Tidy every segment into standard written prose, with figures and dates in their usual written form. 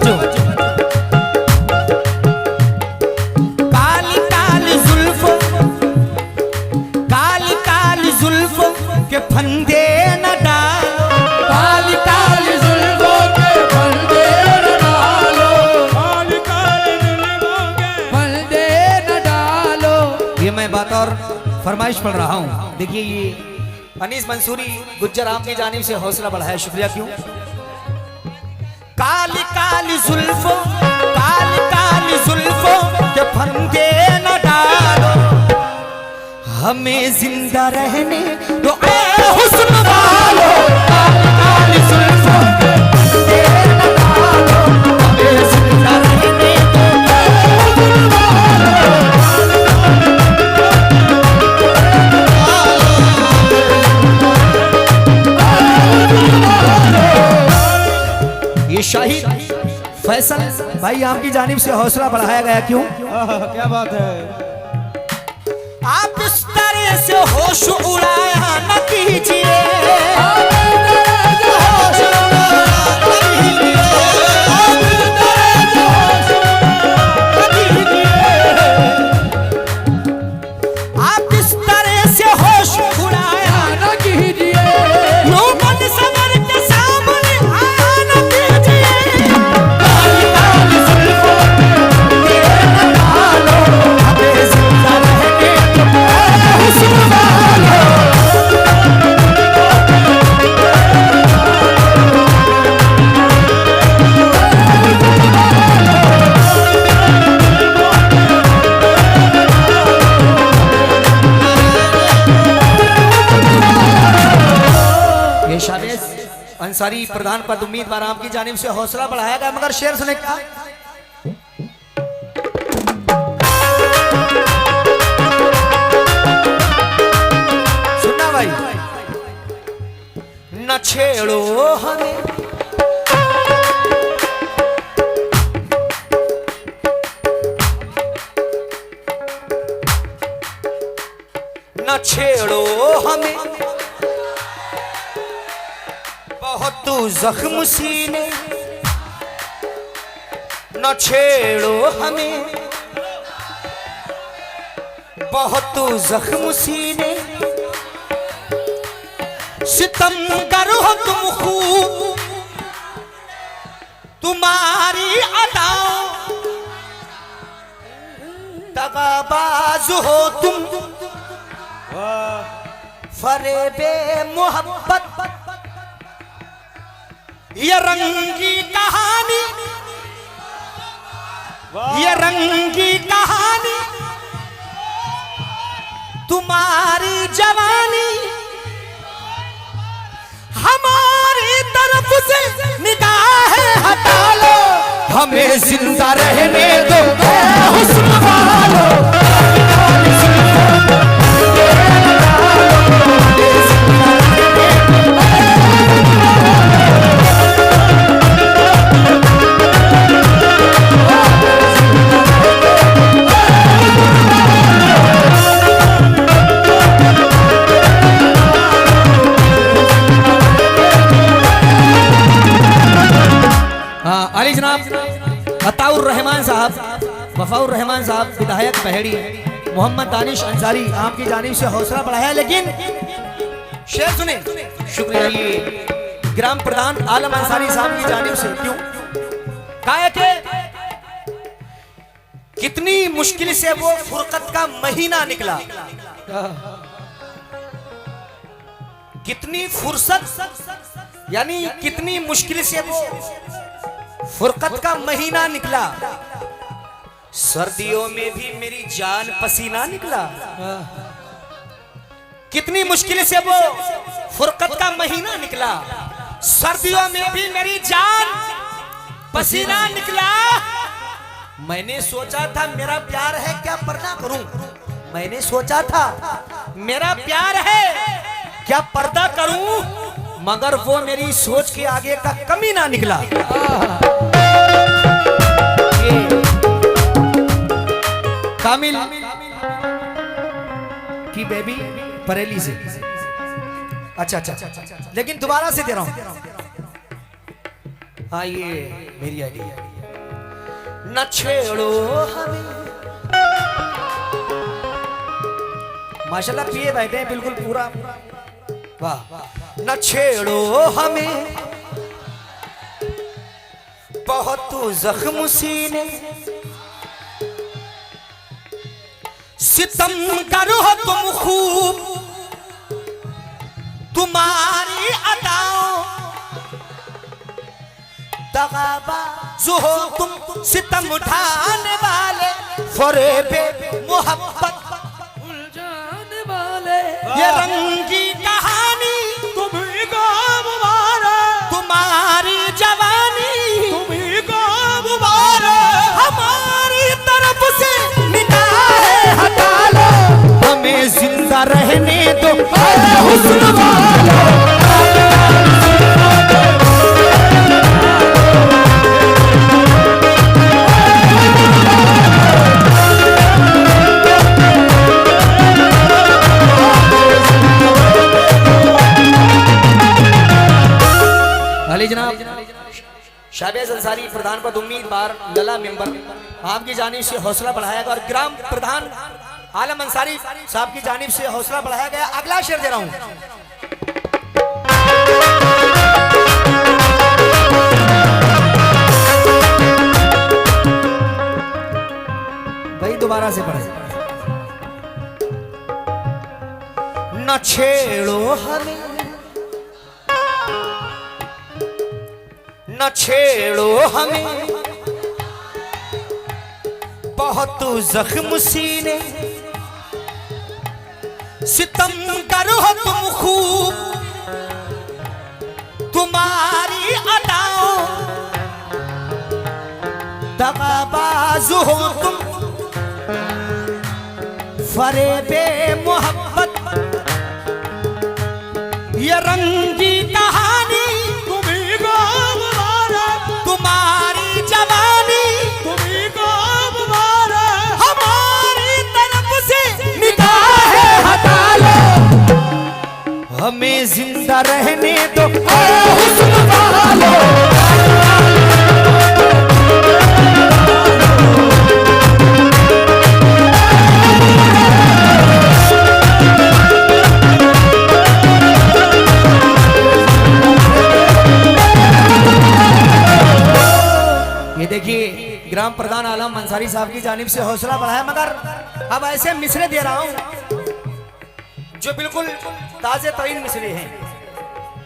तवज्जो। काली काली जुल्फों, काली काली जुल्फों के फंदे न डालो, काली काली जुल्फों के फंदे न डालो, काली काली जुल्फों के फंदे न डालो। ये मैं बात और फरमाइश पढ़ रहा हूँ। देखिए ये अनीस मंसूरी गुज्जर आम की जानिब से हौसला बढ़ाया, शुक्रिया। क्यों? काली काली जुल्फों, काली काली जुल्फों के फंदे न डालो, हमें जिंदा रहने दो ए हुस्न वालो। काली काली जुल्फों के फंदे न डालो, हमें जिंदा रहने दो ए हुस्न वालो। ये शाहिद फैसल भाई आपकी जानिब से हौसला बढ़ाया गया। क्यों? क्या बात है। आप इस तरह से होश उड़ाया न कीजिए, आप इस तरह से होश उड़ाया न कीजिए, लोगन सबर के सामने आया न कीजिए। काली काली जुल्फों के न डालो, हमें जिंदा रहने दो ए हुस्न वालो। ये शानेस अंसारी प्रधान पद उम्मीदवार आपकी जानिब से हौसला बढ़ाया गया। मगर शेर सुने क्या? सुनना भाई, न छेड़ो हमें, न छेड़ो हमें, बहुत जख्म सीने, न छेड़ो हमें, बहुत जख्म सीने, सितमगर हो तुम खूब, तुम्हारी अदाओं, दगाबाज हो तुम, फरेबे मोहब्बत, ये रंगी कहानी, ये रंगी कहानी, तुम्हारी जवानी, हमारी तरफ से निगाहें हटा लो, हमें जिंदा रहने दो ए हुस्न वालो। अली जनाब अताउर रहमान साहब, वफाउर रहमान साहब विधायक पहेड़ी, मोहम्मद दानिश अंसारी आपकी जानिब से हौसला बढ़ाया। लेकिन शेर सुने, शुक्रिया। ये ग्राम प्रधान आलम अंसारी साहब की जानिब से। क्यों? कहा कि कितनी मुश्किल से वो फुरकत का महीना निकला, कितनी फुर्सत यानी कितनी मुश्किल से वो फुरकत का महीना निकला, सर्दियों में भी मेरी जान पसीना निकला। कितनी मुश्किल से वो फुरकत का महीना निकला, सर्दियों में भी मेरी जान पसीना निकला। मैंने सोचा था मेरा प्यार है क्या पर्दा करूं, मैंने सोचा था मेरा प्यार है क्या पर्दा करूं, मगर वो मेरी सोच के आगे का कमी ना निकला। कामिल की बेबी बरेली से। अच्छा, लेकिन दोबारा से दे रहा हूं। हाँ, ये मेरी आईडी है। न छेड़ो हमें। माशाल्लाह पिए बैठे हैं बिल्कुल पूरा, वाह। न छेड़ो हमें बहुत जख्म सीने, सितम करो तुम खूब तुम्हारी अदाओं, दगाबाज हो तुम सितम उठाने वाले, फरेबे मोहब्बत उलझाने वाले, ये रंगी कहानी तुम्ही को मुबारक, तुम्हारी जवानी तुम्ही को मुबारक, हमारी तरफ से निगाहें हटा लो, हमें जिंदा रहने दो हुस्न वालो। अली जनाब शाहबाज अंसारी प्रधान पद उम्मीदवार लला मेंबर आपकी जानिब से हौसला बढ़ाया गया और ग्राम प्रधान आलम अंसारी साहब की जानिब से हौसला बढ़ाया गया। अगला शेर दे रहा हूं। भाई दोबारा से पढ़े। न छेड़ो हमें, न छेड़ो हमें बहुत जख्म सीने, सितम करो तुम खूब तुम्हारी अदाओं, दगाबाज हो तुम फरेबे मोहब्बत, ये रंगी कहानी तुम्ही को मुबारक, तुम्हारी जवानी तुम्ही को मुबारक, हमारी तरफ से निगाहें हटा लो, हमें जिंदा रहने दो हुस्न वालो। ये देखिए ग्राम प्रधान आलम अंसारी साहब की जानिब से हौसला बढ़ाया, मगर अब ऐसे मिसरे दे रहा हूं जो बिल्कुल ताजे तरीन मिसरे हैं।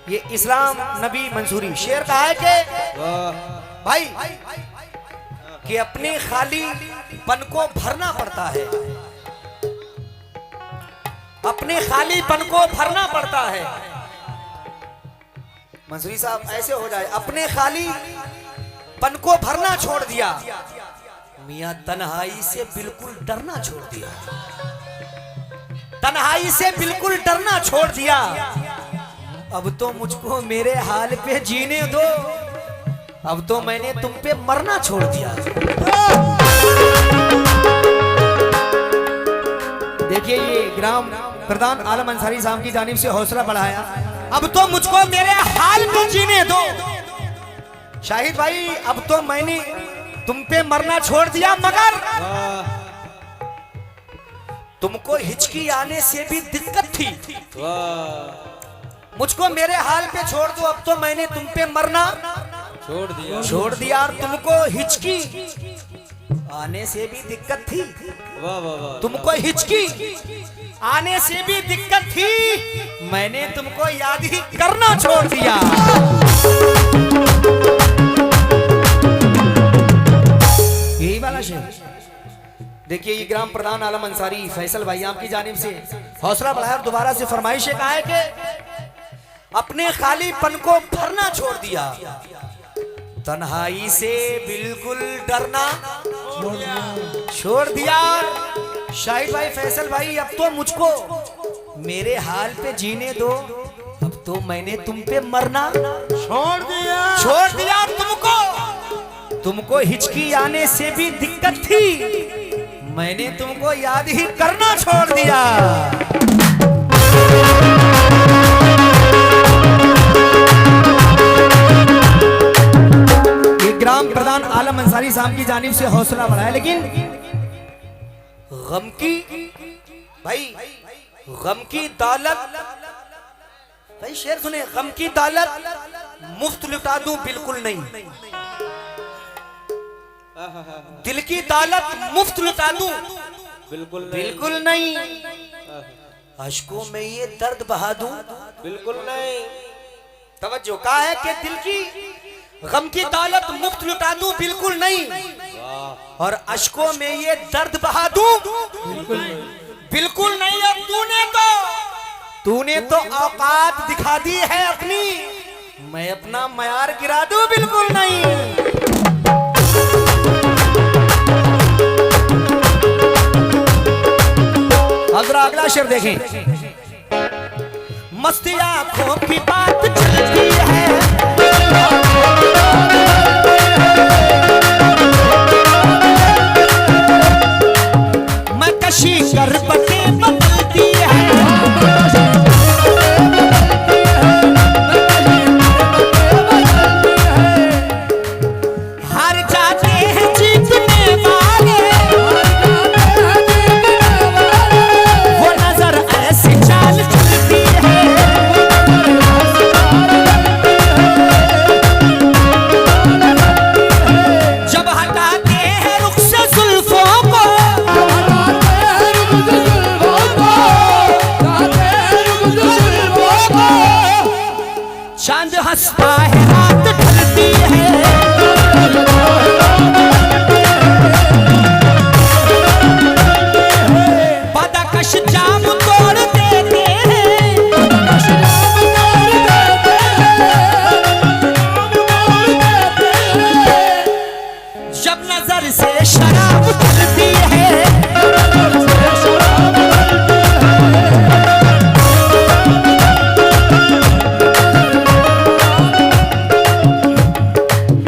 ये इस्लाम नबी मंसूरी शेर कहा है कि भाई कि अपने खाली पन को भरना पड़ता है, अपने खाली पन को भरना पड़ता है। मंसूरी साहब ऐसे हो जाए, अपने खाली पन को भरना छोड़ दिया, मियां तन्हाई से बिल्कुल डरना छोड़ दिया, तन्हाई से बिल्कुल डरना छोड़ दिया, अब तो मुझको मेरे हाल पे जीने दो, अब तो मैंने तुम पे मरना छोड़ दिया। देखिए ये ग्राम प्रधान आलम अंसारी साहब की जानिब से हौसला बढ़ाया, अब तो मुझको मेरे हाल पे जीने दो। शाहिद भाई अब तो मैंने तुम पे मरना छोड़ दिया, मगर तुमको हिचकी आने से भी दिक्कत थी, मुझको मेरे हाल पे छोड़ दो, अब तो मैंने तुम पे मरना छोड़ दिया और तुमको हिचकी आने से भी दिक्कत थी, तुमको हिचकी आने से भी दिक्कत थी, मैंने तुमको याद ही करना छोड़ दिया। यही वाला शेर देखिए, ये ग्राम प्रधान आलम अंसारी फैसल भाई आपकी जानिब से हौसला बढ़ाया, दोबारा से फरमाइश कहा है कि अपने खालीपन को भरना छोड़ दिया, तन्हाई से बिल्कुल डरना छोड़ दिया। शाहिद भाई फैसल भाई अब तो मुझको मेरे हाल पे जीने दो, अब तो मैंने तुम पे मरना छोड़ दिया। तुमको हिचकी आने से भी दिक्कत थी, मैंने तुमको याद ही करना छोड़ दिया। ये ग्राम ग्राम प्रधान आलम अंसारी साहब की जानिब से हौसला बढ़ाया, लेकिन गम की भाई गम की दौलत, भाई शेर सुने, गम की दौलत मुफ्त लुटा दूं बिल्कुल नहीं, दिल की दौलत मुफ्त लुटा दूं बिल्कुल नहीं, अश्कों में ये दर्द बहा दूं बिल्कुल नहीं। तवज्जो, कहा है कि दिल की गम की दौलत मुफ्त लुटा दूं बिल्कुल नहीं, और अश्कों में ये दर्द बहा दूं बिल्कुल नहीं। अब तूने तो औकात दिखा दी है अपनी, मैं अपना मयार गिरा दूं बिल्कुल नहीं। अब जरा अगला शेर देखें। मस्ती आंखों की बात चलती है, मैं कशी कर बते बदलती है, हार जाते हैं जीतने वाले, वो नजर ऐसी चाल चलती है, जब हटाते हैं रुख से जुल्फों को, चांद हंसता है रात ढलती है, बादाकश जाम तोड़ देते हैं, जब नजर से शराब ढलती है,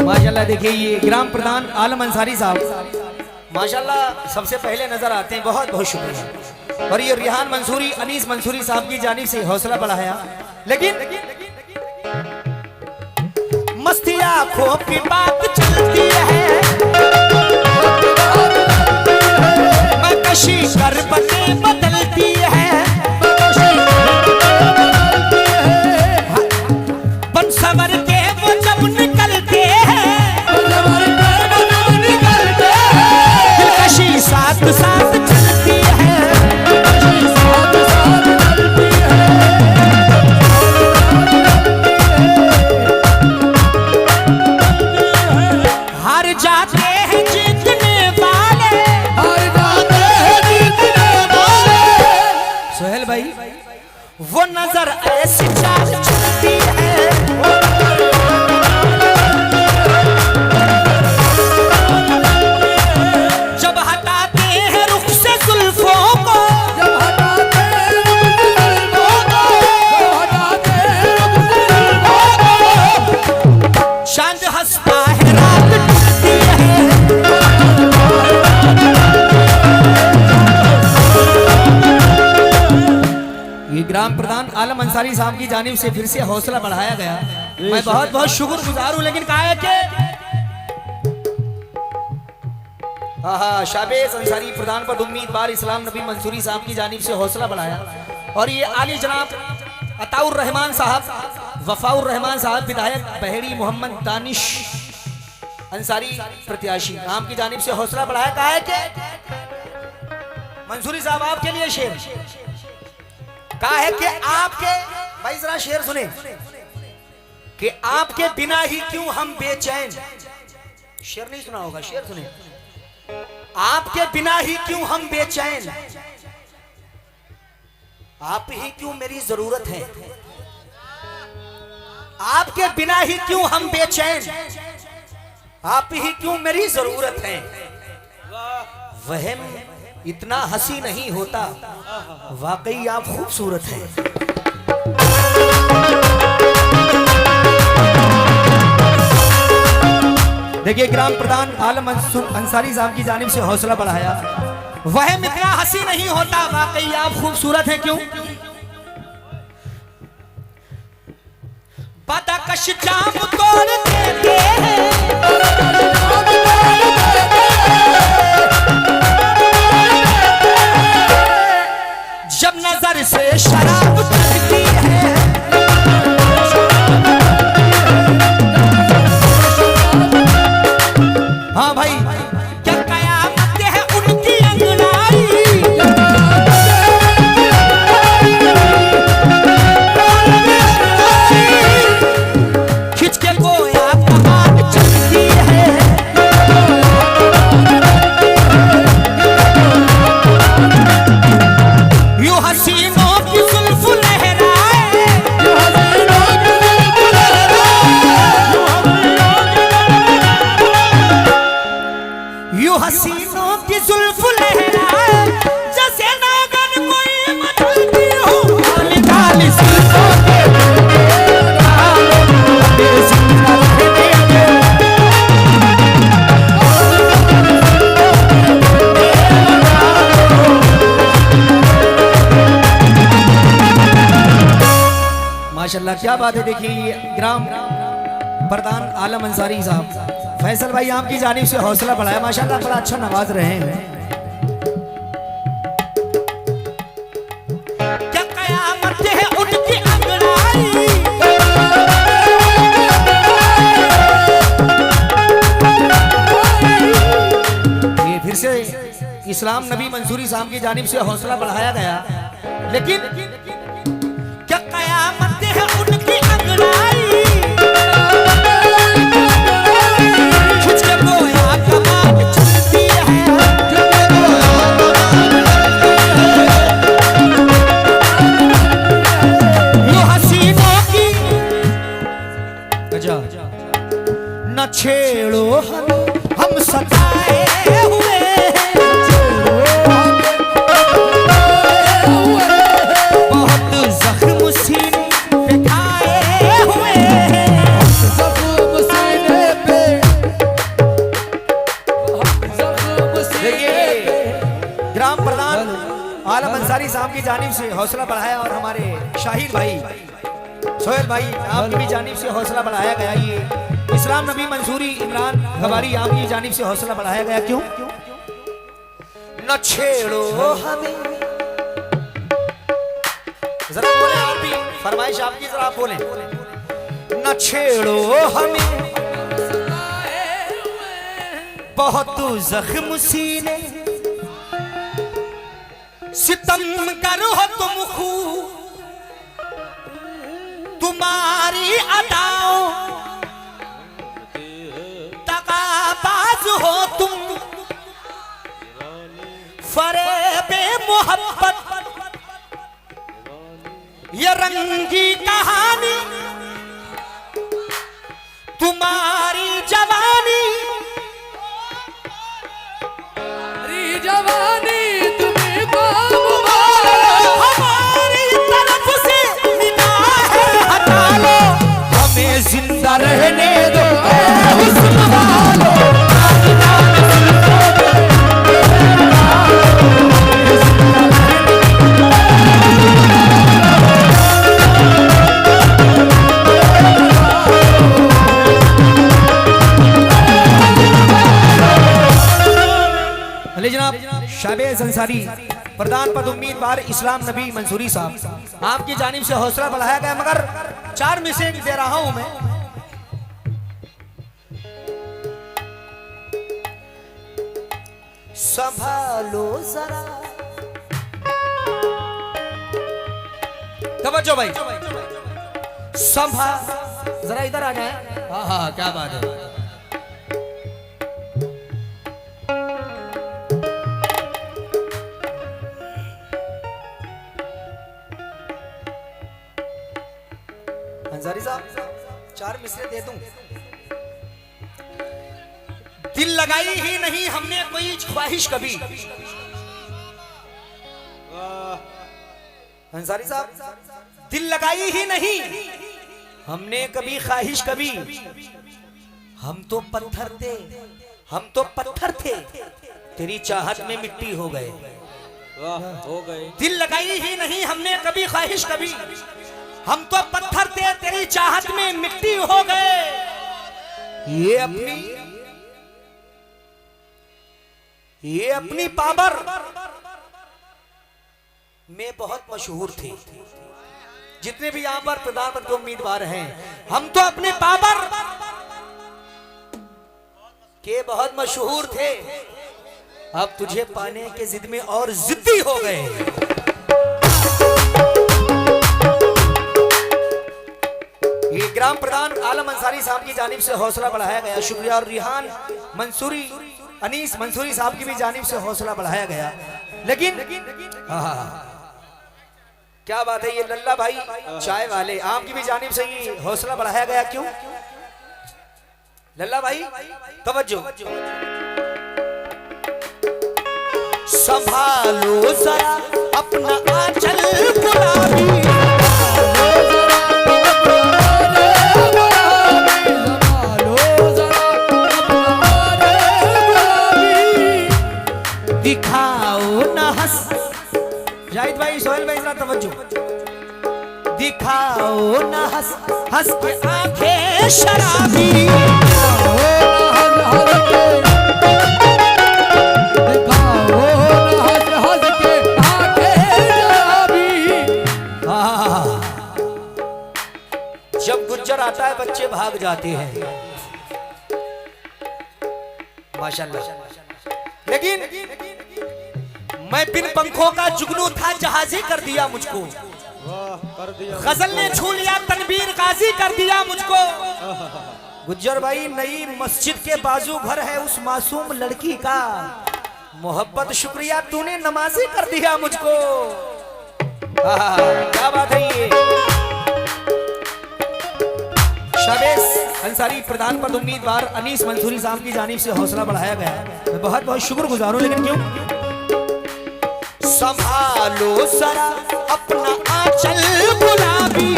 माशाल्लाह। देखिए ये ग्राम प्रधान आलम अंसारी साहब माशाल्लाह सबसे पहले नजर आते हैं, बहुत बहुत शुक्रिया। और ये रिहान मंसूरी, अनीस मंसूरी साहब की जानिब से हौसला बढ़ाया, लेकिन मस्ती आंखों की बात चलती है, मैं कशी कर बते बदलती है, बन सवर के वो जब निकलते हैं, दिलकशी साथ साथ चलती है, हार जाते हैं जीतने वाले, सोहेल भाई वो नजर ऐसी चाल चलती है, जब हटाते हैं रुख से जुल्फों को, चांद हंसता है रात ढलती है, ये ग्राम प्रधान आलम अंसारी साहब की जानिब से फिर से हौसला बढ़ाया गया, मैं बहुत बहुत शुक्रगुजार हूं। लेकिन कहा है कि शाबेज अंसारी प्रधान पर उम्मीदवार इस्लाम नबी मंसूरी साहब की जानिब से हौसला बढ़ाया, और ये आली जनाब अताउर रहमान साहब, वफाउर रहमान साहब विधायक बहेड़ी मोहम्मद दानिश अंसारी प्रत्याशी नाम की जानिब से हौसला बढ़ाया। कहा है कि मंसूरी साहब आपके लिए शेर, कहा है कि आपके, भाई जरा शेर सुने, कि आपके बिना ही क्यों हम बेचैन, शेर नहीं सुना होगा, शेर सुने, आपके बिना ही क्यों हम बेचैन, आप ही क्यों मेरी जरूरत है, आपके बिना ही क्यों हम बेचैन, आप ही क्यों मेरी जरूरत है, वहम इतना हंसी नहीं होता, वाकई आप खूबसूरत हैं। देखिए ग्राम प्रधान आलम अंसारी साहब की जानिब से हौसला बढ़ाया, वहम इतना हंसी नहीं होता, वाकई आप खूबसूरत हैं क्यों, बादाकश जाम तोड़ देते हैं, यूं हसीनों की जुल्फ लहराए जैसे नागन कोई मचलती हो, काली काली जुल्फों के माशाल्लाह क्या बात है। देखिए ये ग्राम प्रधान आलम अंसारी साहब फैसल भाई आपकी जानिब से हौसला बढ़ाया, माशाल्लाह बड़ा अच्छा नवाज रहे हैं। क्या कयामत है उनकी अंगड़ाई, ये फिर से इस्लाम नबी मंसूरी साहब की जानिब से हौसला बढ़ाया गया। लेकिन क्या कयामत है उनकी अंगड़ाई, खिंच के गोया कमान चलती है, यूं हसीनों की न छेड़ो हम सताए हुए, आलम अंसारी साहब की जानिब से हौसला बढ़ाया और हमारे शाहिद भाई सोहेल भाई आपकी भी जानिब से हौसला बढ़ाया गया। ये इस्लाम नबी मंसूरी इमरान गवारी आपकी जानिब से हौसला बढ़ाया गया। क्यों न छेड़ो हमें, जरा बोले आप भी, फरमाइश आपकी जरा आप बोले, न छेड़ो हमें बहुत जख्म सीने, सितम करो तुम खूब तुम्हारी अदाओं, तकाबाज हो तुम फरेबे मोहब्बत, ये रंगी कहानी तुम्हारी जवानी, जवानी जिंदा रहने दो हुस्न वालों, जनाब शाहबाज अंसारी प्रधान पद उम्मीदवार इस्लाम नबी मंसूरी साहब आपकी जानिब से हौसला बढ़ाया गया, मगर 4 मैसेज दे रहा हूं मैं। संभालो जरा, तवज्जो भाई, जरा इधर आ जाए। हाँ हाँ क्या बात है। अंसारी साहब 4 मिसरे दे दूं। दिल लगाई ही नहीं हमने कोई ख्वाहिश कभी, अंसारी साहब दिल लगाई ही नहीं हमने कभी ख्वाहिश कभी, हम तो पत्थर थे, हम तो पत्थर थे तेरी चाहत में मिट्टी हो गए, हो गए। दिल लगाई ही नहीं हमने कभी ख्वाहिश कभी, हम तो पत्थर थे तेरी चाहत में मिट्टी हो गए। ये अपनी पावर में बहुत मशहूर थे। जितने भी यहाँ पर प्रधानमंत्री उम्मीदवार हैं, हम तो अपने पावर के बहुत मशहूर थे, अब तुझे पाने के जिद में और जिद्दी हो गए। ये ग्राम प्रधान आलम अंसारी साहब की जानिब से हौसला बढ़ाया गया, शुक्रिया। और रिहान मंसूरी अनीस मंसूरी साहब की भी जानिब से हौसला बढ़ाया गया। लेकिन क्या बात है, ये लल्ला भाई चाय वाले आपकी भी जानिब से ही हौसला बढ़ाया गया। क्यों लल्ला भाई, तवज्जो। संभालो जरा अपना आंचल गुलाबी, दिखाओ ना हंस, जाहिद भाई सोहेल भाई जरा तवज्जो, दिखाओ ना हंस हंस के आंखें शराबी, जब गुज्जर आता है बच्चे भाग जाते हैं माशाल्लाह। लेकिन मैं बिन पंखों का जुगनू था जहाजी कर दिया मुझको, गजल ने छू लिया तनवीर गाजी कर दिया मुझको। गुज्जर भाई नई मस्जिद के बाजू घर है उस मासूम लड़की का, मोहब्बत शुक्रिया तूने नमाजी कर दिया मुझको। क्या बात है ये। शाबेश अंसारी प्रधान पद उम्मीदवार अनीस मंसूरी साहब की जानिब से हौसला बढ़ाया गया है, मैं बहुत बहुत शुक्रगुजार हूं। लेकिन क्यों? संभालो जरा अपना आंचल गुलाबी,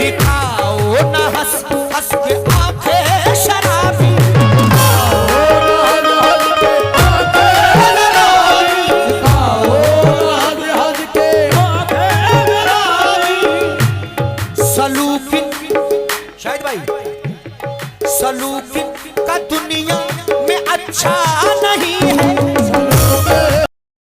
दिखाओ ना हंस हंस के आंखें शराबी, शाहिद भाई सलूक का दुनिया में अच्छा नहीं है,